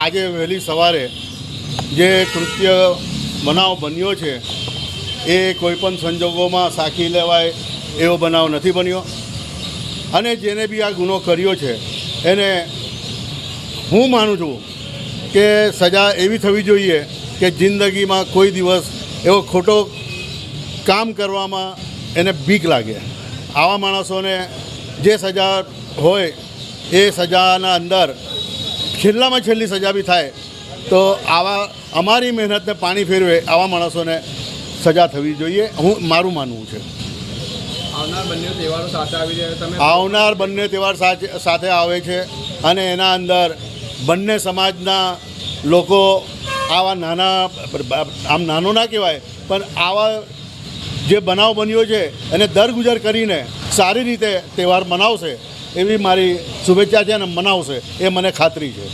આજે વહેલી સવારે જે કૃત્ય બનાવ બન્યો છે એ કોઈપણ સંજોગોમાં સાખી લેવાય એવો બનાવ નથી બન્યો અને જેને બી આ ગુનો કર્યો છે એને હું માનું છું કે સજા એવી થવી જોઈએ કે જિંદગીમાં કોઈ દિવસ એવો ખોટો કામ કરવામાં એને બીક લાગે। આવા માણસોને જે સજા હોય એ સજાના અંદર છેલ્લામાં છેલ્લી સજા બી થાય તો આવા અમારી મહેનતને પાણી ફેરવે આવા માણસોને સજા થવી જોઈએ, હું મારું માનવું છે। આવનાર બંને તહેવારો સાથે આવી રહ્યા તમે આવનાર બંને તહેવાર સાથે આવે છે અને એના અંદર બંને સમાજના લોકો આવા નાના આમ નાનો ના કહેવાય પણ આવા જે બનાવ બન્યો છે એને દરગુજર કરીને સારી રીતે તહેવાર મનાવશે એવી મારી શુભેચ્છા છે અને મનાવશે એ મને ખાતરી છે।